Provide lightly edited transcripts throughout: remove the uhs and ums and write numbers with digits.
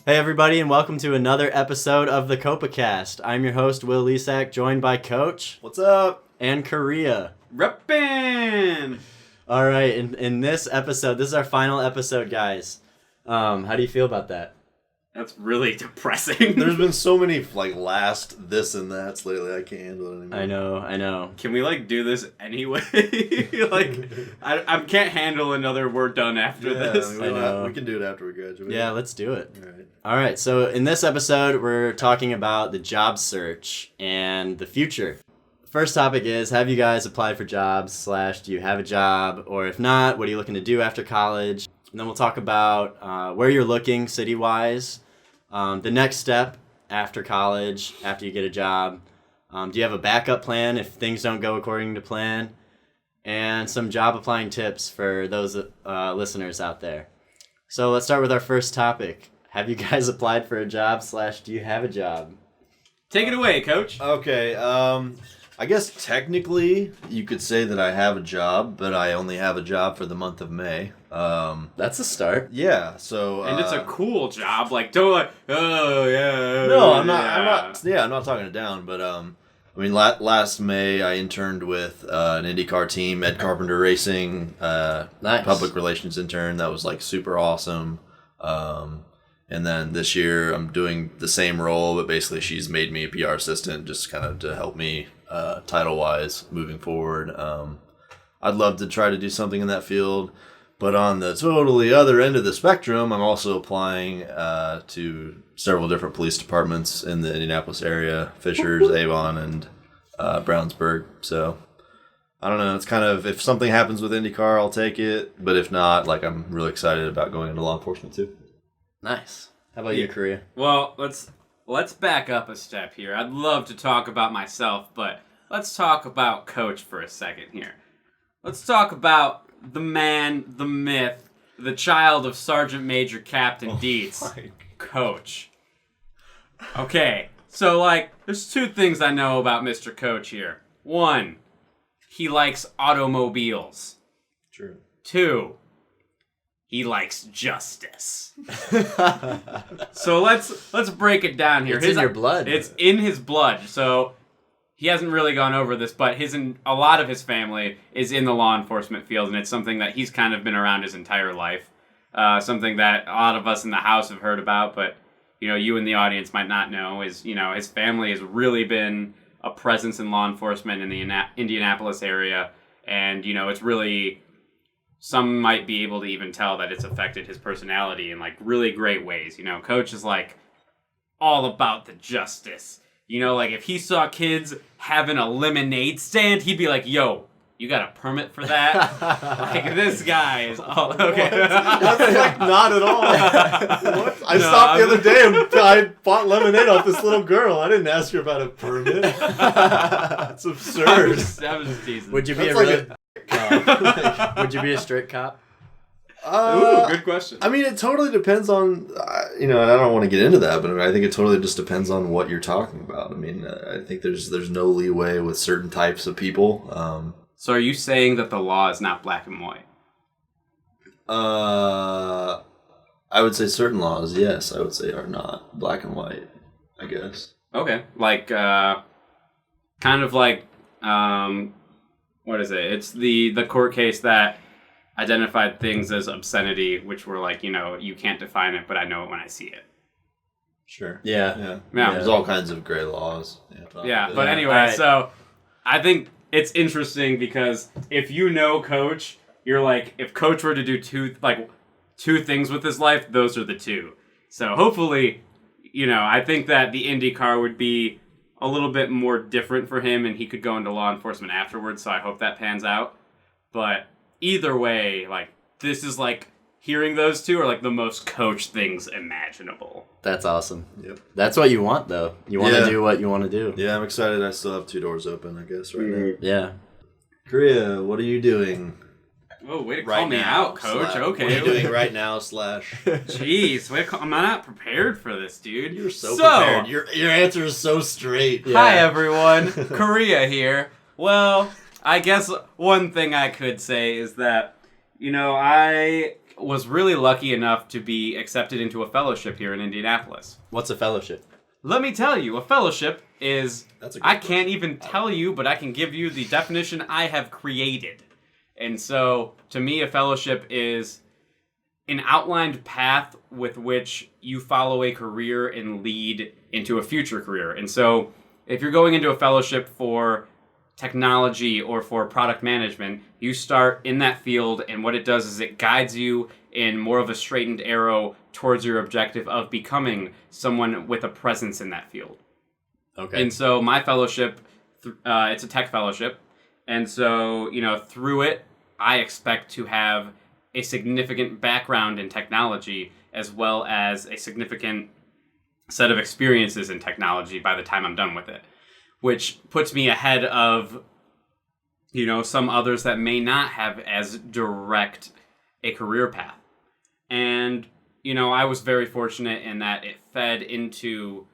Hey everybody, and welcome to another episode of the Copacast. I'm your host, Will Lisak, joined by Coach. What's up? And Correa. Reppin'! Alright, in this episode, this is our final episode, guys. How do you feel about that? That's really depressing. There's been so many last this and that's lately. I can't handle it anymore. I know. Can we do this anyway? I can't handle another we're done after this. I know. We can do it after we graduate. Yeah, let's do it. Alright. Alright, so in this episode, we're talking about the job search and the future. First topic is, have you guys applied for jobs / do you have a job? Or if not, what are you looking to do after college? And then we'll talk about where you're looking city-wise, the next step after college, after you get a job. Do you have a backup plan if things don't go according to plan? And some job applying tips for those listeners out there. So let's start with our first topic. Have you guys applied for a job / do you have a job? Take it away, Coach. Okay, I guess technically you could say that I have a job, but I only have a job for the month of May. That's a start. Yeah, so... And it's a cool job. Oh, yeah. No, I'm not talking it down, but, last May I interned with an IndyCar team, Ed Carpenter Racing, Nice. Public relations intern. That was, super awesome. And then this year I'm doing the same role, but basically she's made me a PR assistant just kind of to help me title-wise moving forward. I'd love to try to do something in that field, but on the totally other end of the spectrum, I'm also applying to several different police departments in the Indianapolis area, Fishers, Avon, and Brownsburg. So I don't know. It's kind of, if something happens with IndyCar, I'll take it, but if not, I'm really excited about going into law enforcement too. Nice. How about you, Correa? Well, let's back up a step here. I'd love to talk about myself, but let's talk about Coach for a second here. Let's talk about the man, the myth, the child of Sergeant Major Captain Dietz, Coach. Okay, so there's two things I know about Mr. Coach here. One, he likes automobiles. True. Two, he likes justice. So let's break it down here. It's in your blood. It's in his blood. So he hasn't really gone over this, but a lot of his family is in the law enforcement field, and it's something that he's kind of been around his entire life. Something that a lot of us in the house have heard about, but you in the audience might not know is his family has really been a presence in law enforcement in the Indianapolis area, and it's really. Some might be able to even tell that it's affected his personality in really great ways. Coach is all about the justice. If he saw kids having a lemonade stand, he'd be like, "Yo, you got a permit for that?" This guy is all okay. That's not at all. What? I stopped the other day and I bought lemonade off this little girl. I didn't ask her about a permit. That's absurd. I was just teasing. Would you be Would you be a strict cop? Ooh, good question. It totally depends on, and I don't want to get into that, but I think it totally just depends on what you're talking about. I think there's no leeway with certain types of people. So are you saying that the law is not black and white? I would say certain laws, yes, I would say are not black and white, I guess. Okay. What is it? It's the court case that identified things as obscenity, which were you can't define it, but I know it when I see it. Sure. Yeah. There's all kinds of gray laws. But anyway, right. So I think it's interesting because if Coach, you're if Coach were to do two things with his life, those are the two. So hopefully, I think that the IndyCar would be a little bit more different for him, and he could go into law enforcement afterwards, so I hope that pans out. But either way, this is hearing those two are the most Coach things imaginable. That's awesome. Yep. That's what you want, though. You want to do what you want to do. Yeah, I'm excited. I still have two doors open, I guess, right now. Yeah. Correa, what are you doing? Oh, way to call me out, Coach. Okay. What are you doing right now, / Jeez, I'm not prepared for this, dude. You're so prepared. Your answer is so straight. Yeah. Hi, everyone. Correa here. Well, I guess one thing I could say is that, I was really lucky enough to be accepted into a fellowship here in Indianapolis. What's a fellowship? Let me tell you, a fellowship is... That's a good I can't question. even tell you, but I can give you the definition I have created. And so, to me, a fellowship is an outlined path with which you follow a career and lead into a future career. And so, if you're going into a fellowship for technology or for product management, you start in that field, and what it does is it guides you in more of a straightened arrow towards your objective of becoming someone with a presence in that field. Okay. And so my fellowship, it's a tech fellowship, and so, through it, I expect to have a significant background in technology as well as a significant set of experiences in technology by the time I'm done with it, which puts me ahead of, some others that may not have as direct a career path. And, I was very fortunate in that it fed into,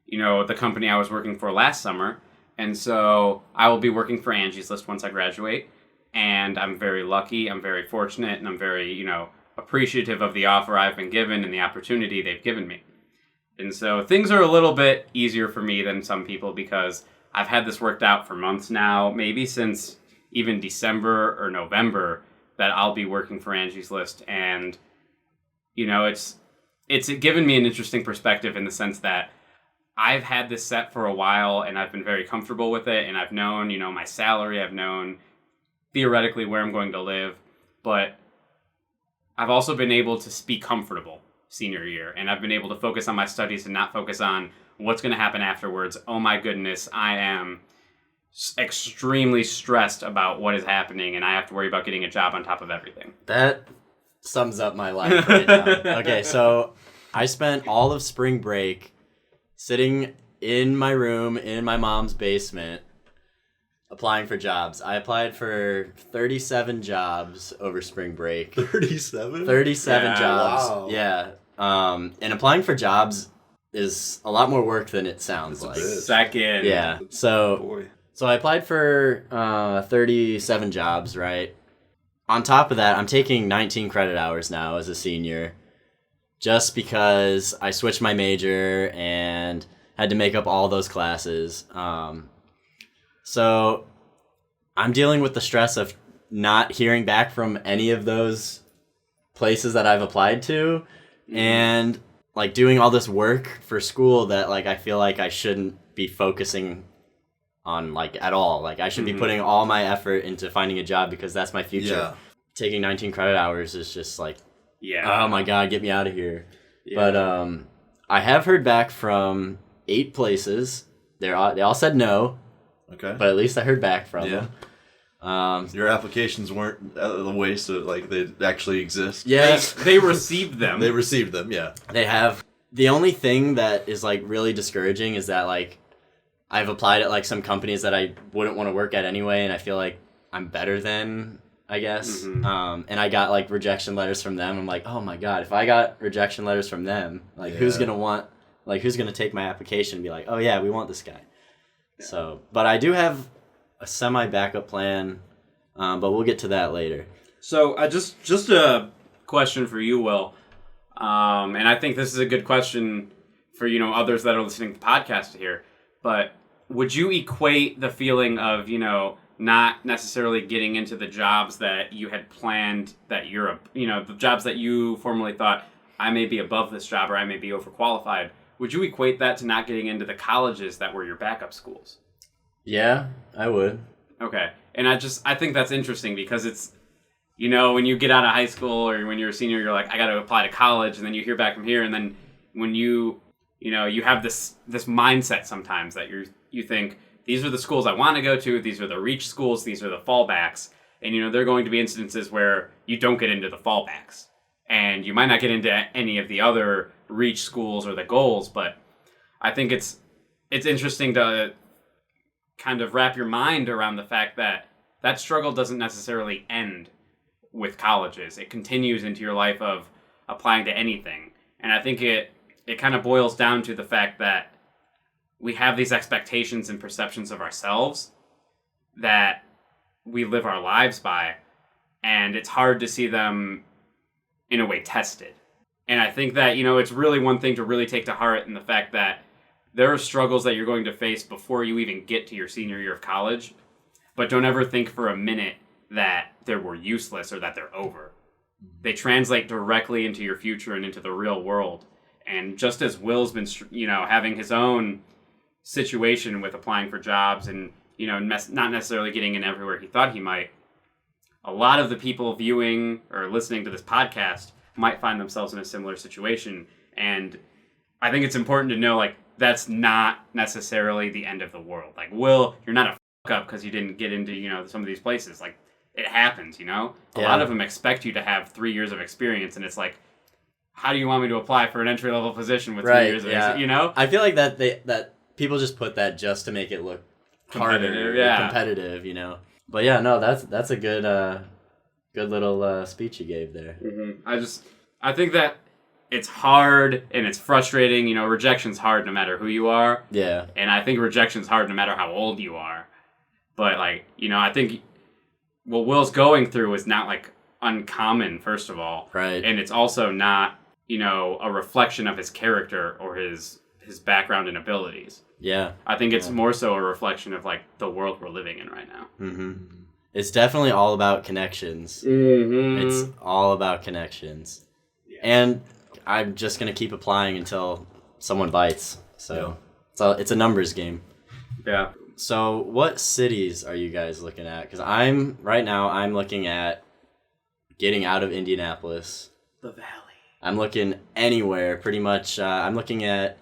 the company I was working for last summer. And so I will be working for Angie's List once I graduate. And I'm very lucky, I'm very fortunate, and I'm very, appreciative of the offer I've been given and the opportunity they've given me. And so things are a little bit easier for me than some people because I've had this worked out for months now, maybe since even December or November, that I'll be working for Angie's List. And, it's given me an interesting perspective in the sense that I've had this set for a while and I've been very comfortable with it. And I've known, my salary, I've known theoretically where I'm going to live, but I've also been able to be comfortable senior year, and I've been able to focus on my studies and not focus on what's going to happen afterwards. Oh my goodness, I am extremely stressed about what is happening, and I have to worry about getting a job on top of everything. That sums up my life right now. Okay, so I spent all of spring break sitting in my room in my mom's basement applying for jobs. I applied for 37 jobs over spring break. 37? 37 Yeah, jobs. wow. Yeah. And applying for jobs is a lot more work than it sounds It's a like. bit. Second. Yeah. So Boy. I applied for 37 jobs, right? On top of that, I'm taking 19 credit hours now as a senior just because I switched my major and had to make up all those classes. So I'm dealing with the stress of not hearing back from any of those places that I've applied to and like doing all this work for school that like I feel like I shouldn't be focusing on like at all. Like I should be putting all my effort into finding a job because that's my future. Yeah. Taking 19 credit hours is just like, Yeah. oh my God, get me out of here. Yeah. But I have heard back from 8 places. They all said no, Okay. but at least I heard back from Yeah. them. Your applications weren't a waste of, like, they actually exist. Yeah, They received them. They received them, yeah. they have. The only thing that is like really discouraging is that like I've applied at like some companies that I wouldn't want to work at anyway, and I feel like I'm better than, I guess. And I got like rejection letters from them. I'm like, oh my God, if I got rejection letters from them, like who's Yeah. gonna take my application and be like, oh yeah, we want this guy. Yeah. So, but I do have a semi backup plan, but we'll get to that later. So, just a question for you, Will. And I think this is a good question for, others that are listening to the podcast to hear. But would you equate the feeling of, not necessarily getting into the jobs that you had planned that you're, the jobs that you formerly thought, I may be above this job or I may be overqualified. Would you equate that to not getting into the colleges that were your backup schools? Yeah, I would. Okay. And I think that's interesting because it's, when you get out of high school or when you're a senior, you're like, I got to apply to college. And then you hear back from here. And then when you have this mindset sometimes that you think, these are the schools I want to go to. These are the reach schools. These are the fallbacks. And, there are going to be instances where you don't get into the fallbacks. And you might not get into any of the other reach schools or the goals. But I think it's interesting to kind of wrap your mind around the fact that that struggle doesn't necessarily end with colleges. It continues into your life of applying to anything. And I think it kind of boils down to the fact that we have these expectations and perceptions of ourselves that we live our lives by. and it's hard to see them, in a way, tested. And I think that, it's really one thing to really take to heart in the fact that there are struggles that you're going to face before you even get to your senior year of college, but don't ever think for a minute that they were useless or that they're over. They translate directly into your future and into the real world. And just as Will's been, having his own situation with applying for jobs and, not necessarily getting in everywhere he thought he might, a lot of the people viewing or listening to this podcast might find themselves in a similar situation. And I think it's important to know, that's not necessarily the end of the world. Will, you're not a up because you didn't get into, some of these places. It happens, A lot of them expect you to have 3 years of experience, and it's how do you want me to apply for an entry-level position with 3 years of experience, I feel like that people just put that just to make it look harder, competitive, But yeah, no, that's a good little speech you gave there. Mm-hmm. I think that it's hard and it's frustrating. Rejection's hard no matter who you are. Yeah. And I think rejection's hard no matter how old you are. But I think what Will's going through is not uncommon, first of all. Right. And it's also not, a reflection of his character or his background and abilities. Yeah. I think it's more so a reflection of the world we're living in right now. Mm-hmm. It's definitely all about connections. Mm-hmm. It's all about connections. Yeah. And I'm just going to keep applying until someone bites. So it's a numbers game. Yeah. So what cities are you guys looking at? Because I'm looking at getting out of Indianapolis. The Valley. I'm looking anywhere, pretty much. I'm looking at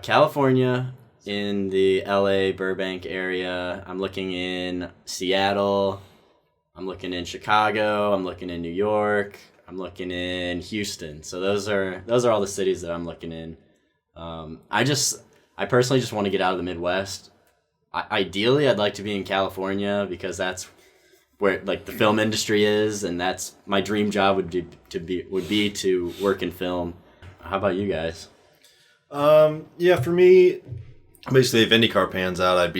California, in the LA Burbank area. I'm looking in Seattle. I'm looking in Chicago. I'm looking in New York. I'm looking in Houston. So those are all the cities that I'm looking in. I personally just want to get out of the Midwest. Ideally, I'd like to be in California because that's where the film industry is, and that's my dream job would be to work in film. How about you guys? For me, basically, if IndyCar pans out, I'd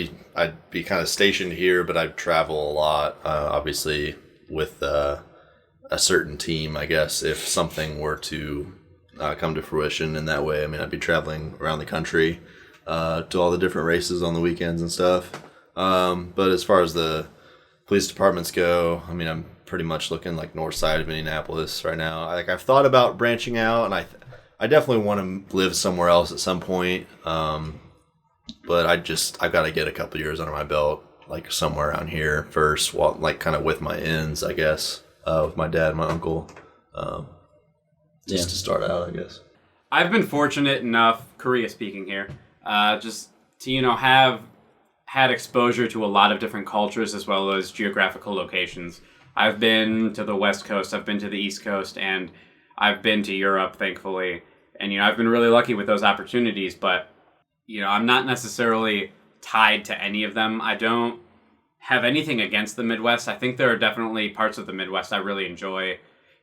be kind of stationed here, but I'd travel a lot. Obviously, with a certain team, I guess, if something were to come to fruition in that way. I'd be traveling around the country to all the different races on the weekends and stuff. But as far as the police departments go, I'm pretty much looking north side of Indianapolis right now. I've thought about branching out, and I definitely want to live somewhere else at some point. But I've got to get a couple years under my belt, somewhere around here first, while kind of with my ends, I guess, with my dad and my uncle, just to start out, I guess. I've been fortunate enough, Correa speaking here, just to have had exposure to a lot of different cultures as well as geographical locations. I've been to the West Coast, I've been to the East Coast, and I've been to Europe, thankfully. And, I've been really lucky with those opportunities, but, I'm not necessarily tied to any of them. I don't have anything against the Midwest. I think there are definitely parts of the Midwest I really enjoy.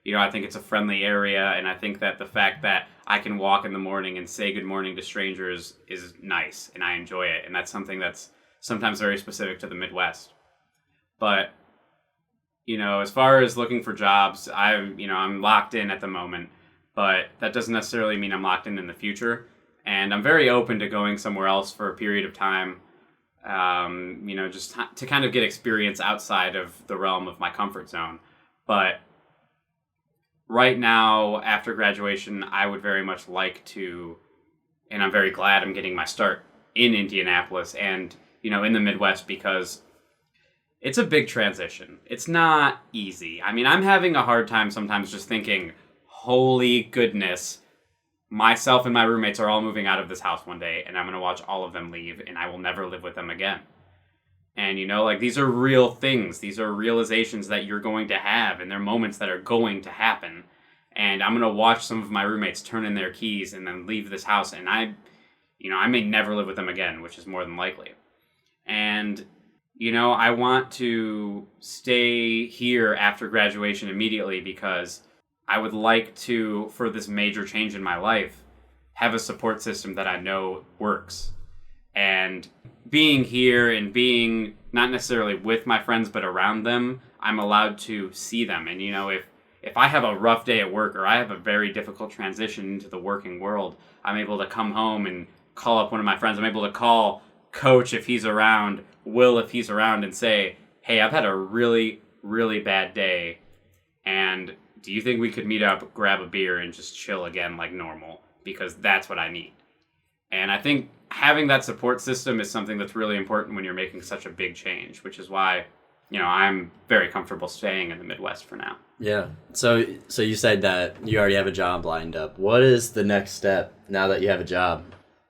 I think it's a friendly area, and I think that the fact that I can walk in the morning and say good morning to strangers is nice, and I enjoy it. And that's something that's sometimes very specific to the Midwest. But, as far as looking for jobs, I'm locked in at the moment, but that doesn't necessarily mean I'm locked in the future. And I'm very open to going somewhere else for a period of time, just to kind of get experience outside of the realm of my comfort zone. But right now, after graduation, I would very much like to, and I'm very glad I'm getting my start in Indianapolis and, in the Midwest, because it's a big transition. It's not easy. I'm having a hard time sometimes just thinking, holy goodness, myself and my roommates are all moving out of this house one day, and I'm going to watch all of them leave, and I will never live with them again. And, these are real things. These are realizations that you're going to have, and they're moments that are going to happen. And I'm going to watch some of my roommates turn in their keys and then leave this house, and I may never live with them again, which is more than likely. And, I want to stay here after graduation immediately because I would like to, for this major change in my life, have a support system that I know works. And being here and being not necessarily with my friends but around them, I'm allowed to see them. And, if I have a rough day at work or I have a very difficult transition into the working world, I'm able to come home and call up one of my friends. I'm able to call Coach if he's around, Will if he's around, and say, hey, I've had a really, really bad day, and do you think we could meet up, grab a beer, and just chill again like normal? Because that's what I need. And I think having that support system is something that's really important when you're making such a big change, which is why, I'm very comfortable staying in the Midwest for now. Yeah. So you said that you already have a job lined up. What is the next step now that you have a job?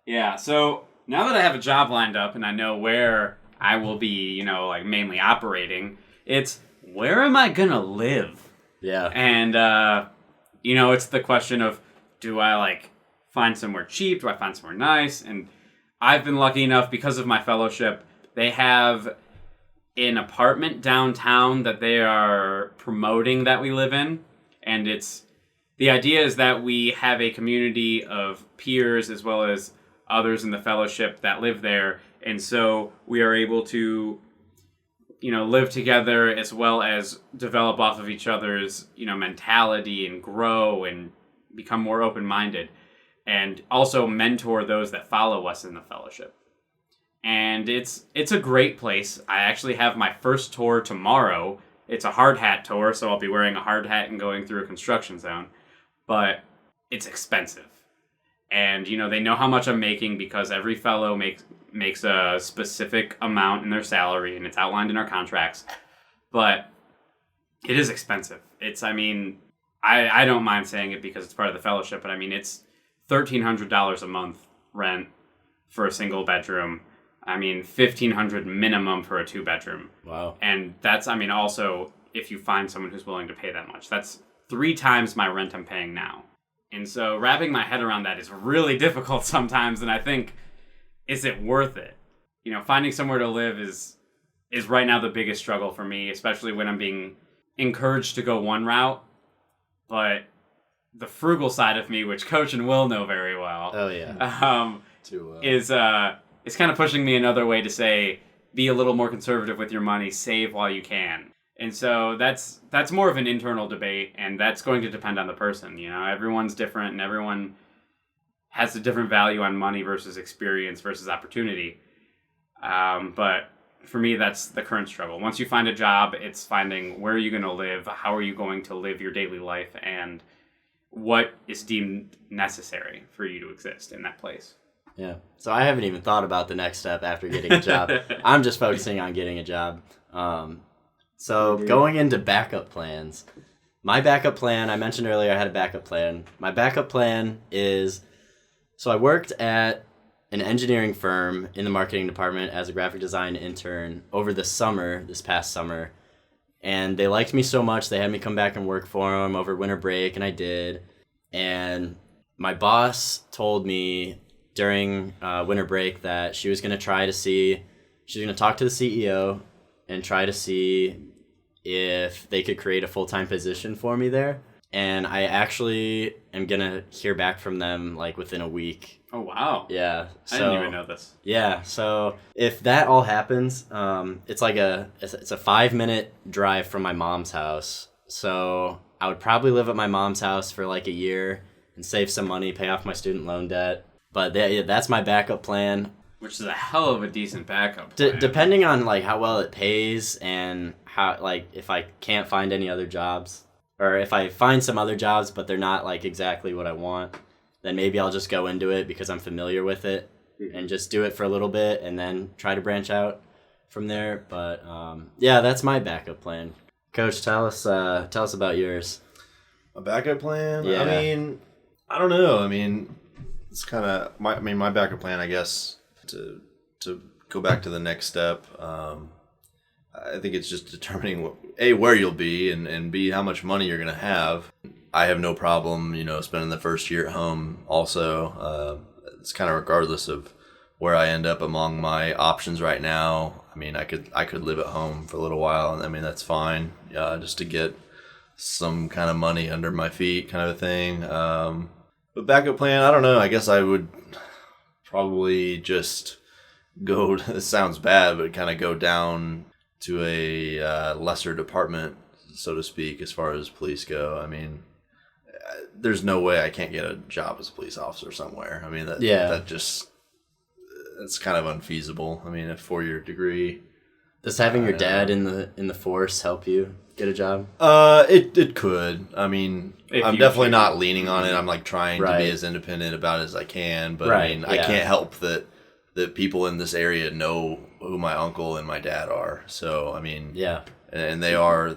Yeah, so now that I have a job lined up and I know where I will be, mainly operating, it's where am I going to live? Yeah. And, it's the question of, do I, find somewhere cheap? Do I find somewhere nice? And I've been lucky enough, because of my fellowship, they have an apartment downtown that they are promoting that we live in. And the idea is that we have a community of peers as well as others in the fellowship that live there. And so we are able to, live together as well as develop off of each other's, mentality and grow and become more open-minded, and also mentor those that follow us in the fellowship. And it's a great place. I actually have my first tour tomorrow. It's a hard hat tour, so I'll be wearing a hard hat and going through a construction zone. But it's expensive. And, they know how much I'm making because every fellow makes a specific amount in their salary, and it's outlined in our contracts. But it is expensive. I don't mind saying it because it's part of the fellowship, but it's $1,300 a month rent for a single bedroom. $1,500 minimum for a 2-bedroom. Wow. And that's, also, if you find someone who's willing to pay that much, that's 3 times my rent I'm paying now. And so wrapping my head around that is really difficult sometimes, and I think, is it worth it? Finding somewhere to live is right now the biggest struggle for me, especially when I'm being encouraged to go one route. But the frugal side of me, which Coach and Will know very well, Oh, yeah. is kind of pushing me another way to say, be a little more conservative with your money, save while you can. And so that's more of an internal debate, and that's going to depend on the person. Everyone's different, and everyone has a different value on money versus experience versus opportunity. But for me, that's the current struggle. Once you find a job, it's finding where are you going to live, how are you going to live your daily life, and what is deemed necessary for you to exist in that place. Yeah. So I haven't even thought about the next step after getting a job. I'm just focusing on getting a job. So going into backup plans, my backup plan, I mentioned earlier I had a backup plan. My backup plan is, so I worked at an engineering firm in the marketing department as a graphic design intern over this past summer. And they liked me so much, they had me come back and work for them over winter break, and I did. And my boss told me during winter break that she was going to talk to the CEO and try to see if they could create a full-time position for me there. And I actually am going to hear back from them within a week. Oh, wow. Yeah. I didn't even know this. Yeah. So if that all happens, it's a 5-minute drive from my mom's house. So I would probably live at my mom's house for a year and save some money, pay off my student loan debt. But that's my backup plan. Which is a hell of a decent backup plan. Depending on how well it pays and how if I can't find any other jobs, or if I find some other jobs but they're not exactly what I want, then maybe I'll just go into it because I'm familiar with it and just do it for a little bit and then try to branch out from there. But yeah, that's my backup plan. Coach, tell us about yours. A backup plan? Yeah. I don't know. It's kind of my backup plan, I guess, to go back to the next step. I think it's just determining where you'll be and B, how much money you're gonna have. I have no problem, spending the first year at home. Also, it's kind of regardless of where I end up among my options right now. I could live at home for a little while, and that's fine. Just to get some kind of money under my feet, kind of a thing. But backup plan, I don't know. I guess I would probably just go. This sounds bad, but kind of go down to a lesser department, so to speak, as far as police go. I mean, there's no way I can't get a job as a police officer somewhere. I mean, that's kind of unfeasible. I mean, a 4-year degree. Does having your dad in the force help you get a job? It could. I mean, I'm definitely not leaning on it. I'm like trying to be as independent about it as I can. But I mean, I can't help that people in this area know who my uncle and my dad are. So I mean, and they are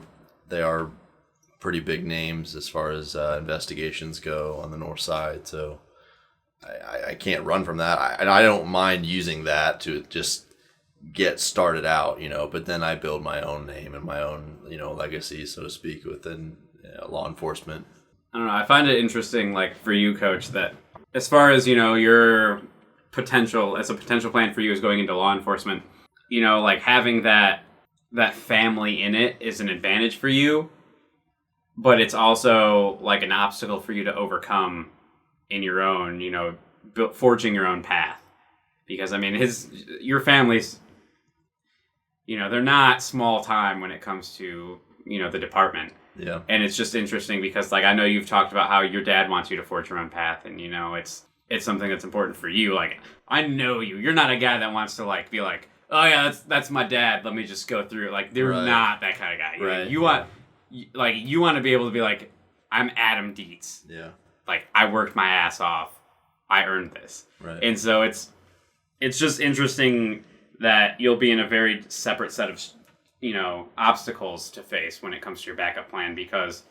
pretty big names as far as investigations go on the north side. So I can't run from that. I don't mind using that to just get started out, but then I build my own name and my own, legacy, so to speak, within law enforcement. I don't know. I find it interesting, like for you, Coach, that as far as, your potential plan for you is going into law enforcement, like having that family in it is an advantage for you, but it's also like an obstacle for you to overcome in your own, forging your own path. Because, I mean, your family's, they're not small time when it comes to, the department. Yeah. And it's just interesting because, like, I know you've talked about how your dad wants you to forge your own path, and, it's something that's important for you. Like, I know you. You're not a guy that wants to, like, be like, oh, yeah, that's my dad. Let me just go through it. Like, they're not that kind of guy. Right. You want to be able to be like, I'm Adam Dietz. Yeah. Like, I worked my ass off. I earned this. Right. And so it's just interesting that you'll be in a very separate set of, obstacles to face when it comes to your backup plan because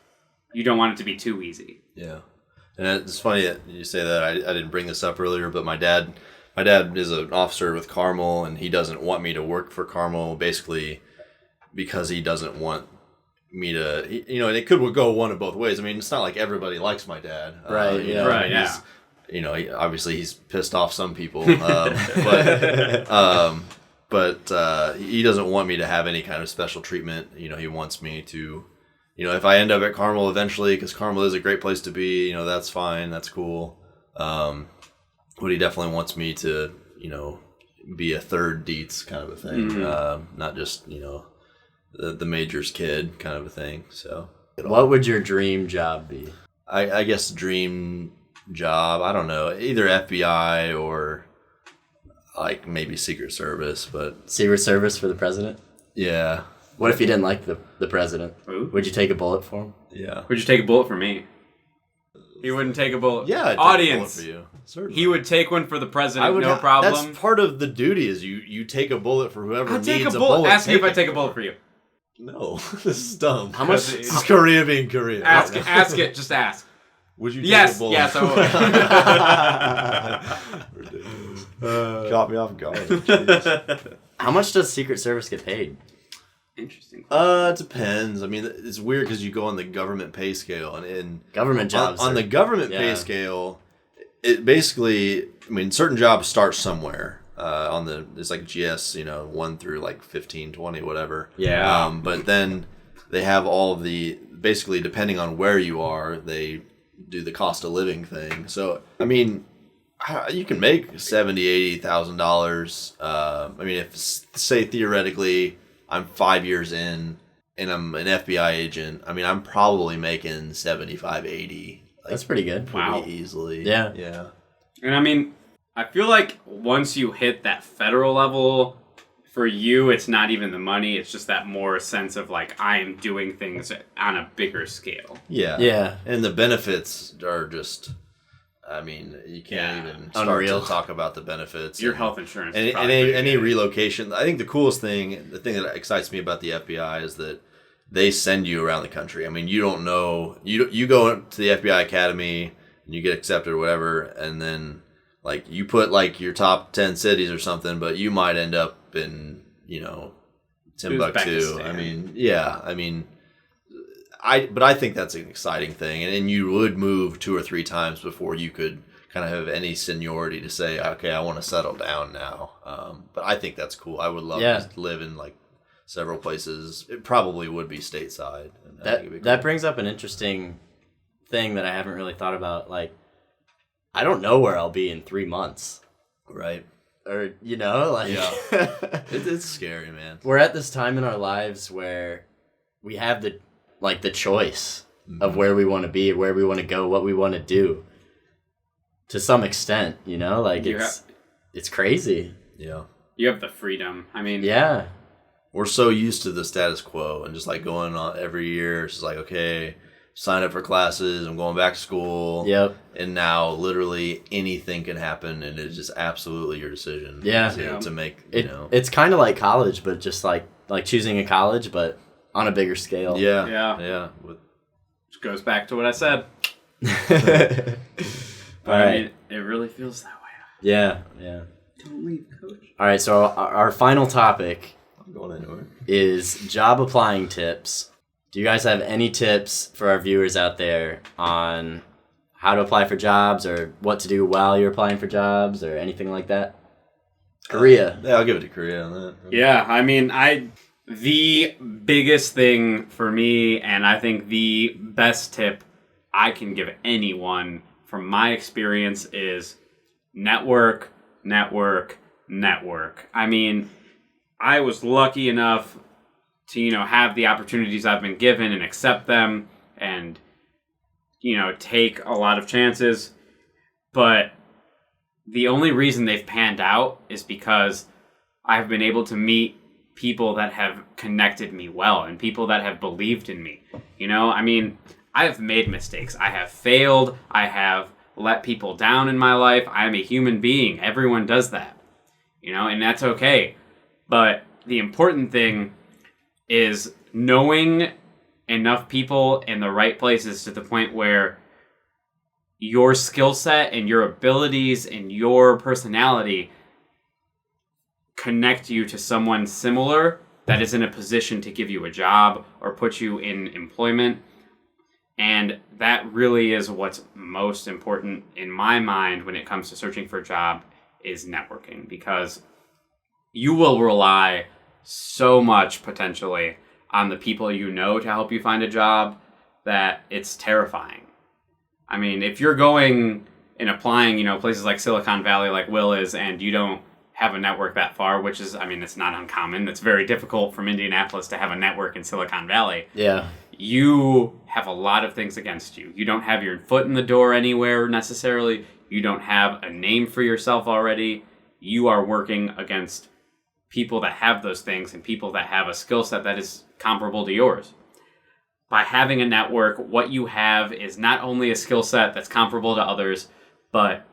you don't want it to be too easy. Yeah. And it's funny that you say that. I didn't bring this up earlier, but my dad is an officer with Carmel, and he doesn't want me to work for Carmel basically because he doesn't want me to, and it could go one of both ways. I mean, it's not like everybody likes my dad. Right. Obviously he's pissed off some people, but he doesn't want me to have any kind of special treatment. He wants me to, if I end up at Carmel eventually, because Carmel is a great place to be, that's fine, that's cool. But he definitely wants me to, be a third Dietz kind of a thing, not just, the major's kid kind of a thing. So, what would your dream job be? I guess dream job, I don't know, either FBI or like maybe Secret Service, but Secret Service for the president? Yeah. What if you didn't like the president? Ooh. Would you take a bullet for him? Yeah. Would you take a bullet for me? He wouldn't take a bullet. Yeah, I'd audience. take a bullet for you. Certainly. He would take one for the president, no problem. That's part of the duty is you take a bullet for whoever I'll needs take a bullet. Ask me if I take a bullet for you. No, this is dumb. How much? This is Korea being Korea. Ask it. Just ask. Would you take Yes, a bullet? yes, I would. Caught me off guard. Jeez. How much does Secret Service get paid? Interesting. It depends. I mean, it's weird because you go on the government pay scale, and in Government jobs. on the government pay scale, it basically, I mean, certain jobs start somewhere. It's like GS, 1 through like 15, 20, whatever. Yeah. But then they have all of the, basically depending on where you are, they do the cost of living thing. So, I mean, you can make $70,000, $80,000. I mean, if say theoretically I'm 5 years in and I'm an FBI agent, I mean, I'm probably making 75, 80. Like, that's pretty good. pretty easily. Yeah. Yeah. And I mean, I feel like once you hit that federal level, for you, it's not even the money. It's just that more sense of like, I am doing things on a bigger scale. Yeah. Yeah. And the benefits are just, I mean, you can't even start Unreal. to talk about the benefits. Your health insurance. And is probably any good. relocation. I think the coolest thing, the thing that excites me about the FBI is that they send you around the country. I mean, you don't know, you go to the FBI Academy and you get accepted or whatever, and then like you put like your top 10 cities or something, but you might end up in, Timbuktu. Uzbekistan. I mean, yeah, I mean, but I think that's an exciting thing, and you would move 2 or 3 times before you could kind of have any seniority to say, okay, I want to settle down now. But I think that's cool. I would love to live in like several places. It probably would be stateside. And I think it'd be That cool. brings up an interesting thing that I haven't really thought about. Like, I don't know where I'll be in 3 months. Right. or you know, like Yeah. It's scary, man. we're at this time in our lives where we have the choice of where we want to be, where we want to go, what we want to do. To some extent, you know, like it's crazy. Yeah. You have the freedom. I mean, Yeah. We're so used to the status quo and just like going on every year. It's just like, okay, sign up for classes. I'm going back to school. Yep. And now literally anything can happen, and it's just absolutely your decision. Yeah. To make, It's kind of like college, but just like choosing a college, but on a bigger scale. Yeah. Yeah. Yeah. Which goes back to what I said. But All right. I mean, it really feels that way. Yeah. Yeah. Don't leave, coach. All right. So our final topic I'm going anywhere. is job applying tips. Do you guys have any tips for our viewers out there on how to apply for jobs or what to do while you're applying for jobs or anything like that? Correa. Yeah, I'll give it to Correa on that. Yeah, I mean, the biggest thing for me, and I think the best tip I can give anyone from my experience is network, network, network. I mean, I was lucky enough to, have the opportunities I've been given and accept them and, take a lot of chances. But the only reason they've panned out is because I've been able to meet people that have connected me well and people that have believed in me. I mean, I have made mistakes. I have failed. I have let people down in my life. I am a human being. Everyone does that, and that's okay. But the important thing is knowing enough people in the right places to the point where your skill set and your abilities and your personality connect you to someone similar that is in a position to give you a job or put you in employment. And that really is what's most important in my mind when it comes to searching for a job is networking, because you will rely so much potentially on the people you know to help you find a job that it's terrifying. I mean, if you're going and applying, places like Silicon Valley like Will is, and you don't have a network that far, which is, it's not uncommon. It's very difficult from Indianapolis to have a network in Silicon Valley. Yeah. You have a lot of things against you. You don't have your foot in the door anywhere necessarily. You don't have a name for yourself already. You are working against people that have those things and people that have a skill set that is comparable to yours. By having a network, what you have is not only a skill set that's comparable to others, but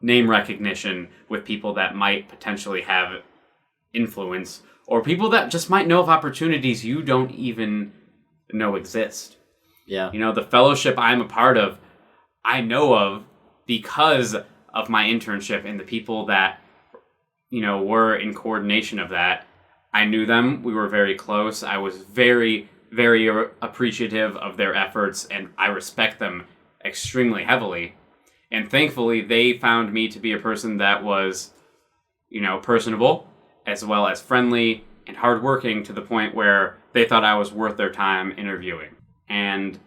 name recognition with people that might potentially have influence, or people that just might know of opportunities you don't even know exist. Yeah. The fellowship I'm a part of, I know of because of my internship and the people that, were in coordination of that. I knew them. We were very close. I was very, very appreciative of their efforts, and I respect them extremely heavily. And thankfully, they found me to be a person that was, personable, as well as friendly and hardworking, to the point where they thought I was worth their time interviewing. And,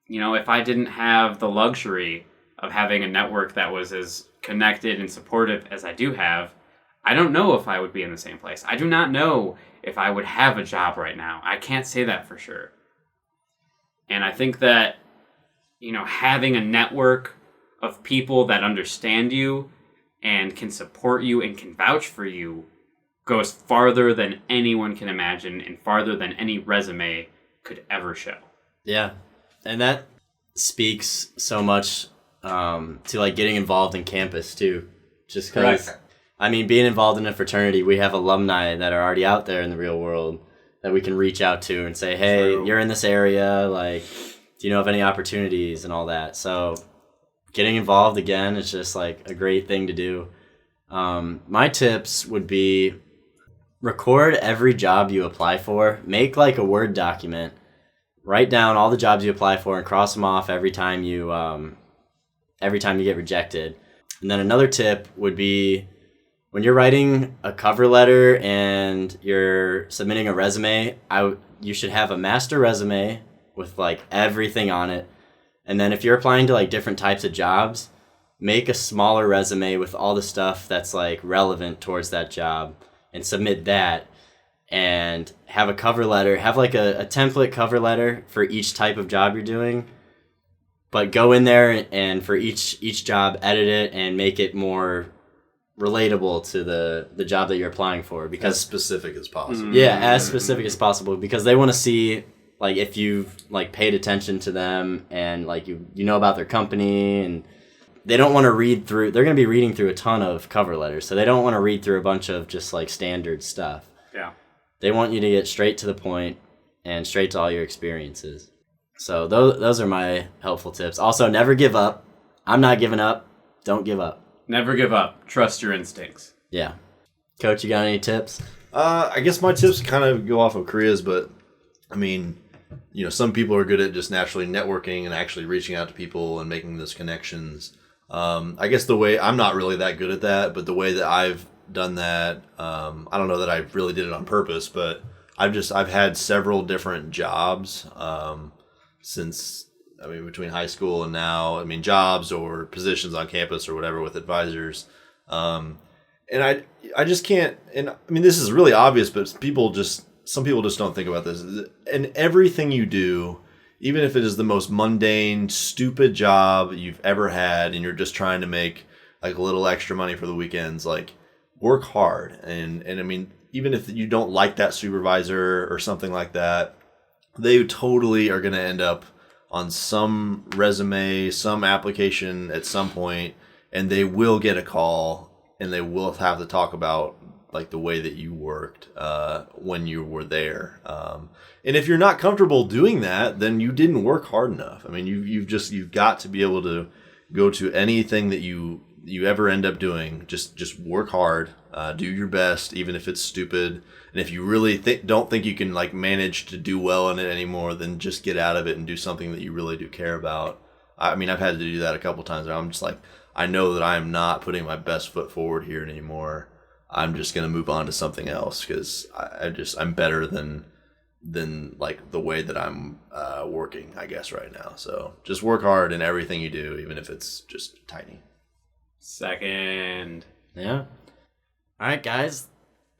if I didn't have the luxury of having a network that was as connected and supportive as I do have, I don't know if I would be in the same place. I do not know if I would have a job right now. I can't say that for sure. And I think that, having a network of people that understand you and can support you and can vouch for you goes farther than anyone can imagine and farther than any resume could ever show. Yeah. And that speaks so much to getting involved in campus too. Just because, being involved in a fraternity, we have alumni that are already out there in the real world that we can reach out to and say, hey, you're in this area, do you know of any opportunities and all that? So getting involved again is just a great thing to do. My tips would be record every job you apply for. Make a Word document. Write down all the jobs you apply for and cross them off every time you get rejected. And then another tip would be when you're writing a cover letter and you're submitting a resume, you should have a master resume with everything on it. And then if you're applying to different types of jobs, make a smaller resume with all the stuff that's like relevant towards that job and submit that, and have a cover letter, have like a template cover letter for each type of job you're doing, but go in there and for each job, edit it and make it more relatable to the job that you're applying for, because as specific as possible. Yeah, as specific as possible, because they want to see like if you've like paid attention to them and like you know about their company, and they don't want to read through. They're going to be reading through a ton of cover letters, so they don't want to read through a bunch of just like standard stuff. Yeah. They want you to get straight to the point and straight to all your experiences. So those are my helpful tips. Also, never give up. I'm not giving up. Don't give up. Never give up. Trust your instincts. Yeah. Coach, you got any tips? I guess my tips kind of go off of Correa's, but I mean, you know, some people are good at just naturally networking and actually reaching out to people and making those connections. I guess the way, I'm not really that good at that, but the way that I've done that, I don't know that I really did it on purpose, but I've had several different jobs since, I mean, between high school and now, I mean, jobs or positions on campus or whatever with advisors. And I just can't, and I mean, this is really obvious, but some people just don't think about this. And everything you do, even if it is the most mundane, stupid job you've ever had, and you're just trying to make like a little extra money for the weekends, like work hard. And I mean, even if you don't like that supervisor or something like that, they totally are going to end up on some resume, some application at some point, and they will get a call and they will have to talk about like the way that you worked when you were there. And if you're not comfortable doing that, then you didn't work hard enough. I mean, you've got to be able to go to anything that you ever end up doing. Just work hard, do your best, even if it's stupid. And if you really don't think you can like manage to do well in it anymore, then just get out of it and do something that you really do care about. I mean, I've had to do that a couple times. I'm just like, I know that I am not putting my best foot forward here anymore. I'm just going to move on to something else because I'm better than like the way that I'm working, I guess, right now. So just work hard in everything you do, even if it's just tiny. Second. Yeah. All right, guys.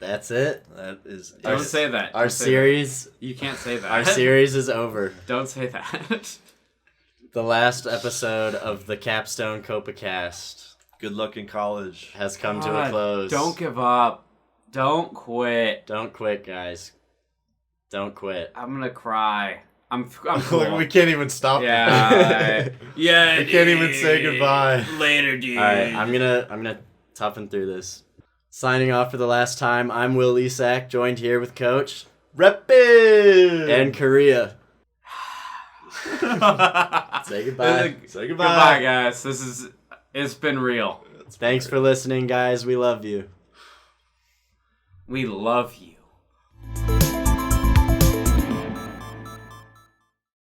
That's it. That is. Don't say that. Our Don't say series. that. You can't say that. Our series is over. Don't say that. The last episode of the Capstone Copacast Good luck in college has come to a close. Don't give up. Don't quit. Don't quit, guys. Don't quit. I'm gonna cry. I'm cool. We can't even stop. Yeah. Yeah. We can't even say goodbye. Later, dude. All right, I'm gonna toughen through this. Signing off for the last time. I'm Will Isak, joined here with Coach Reppin' and Correa. Say goodbye. Say goodbye. Goodbye, guys. It's been real. Thanks for listening, guys. We love you. We love you.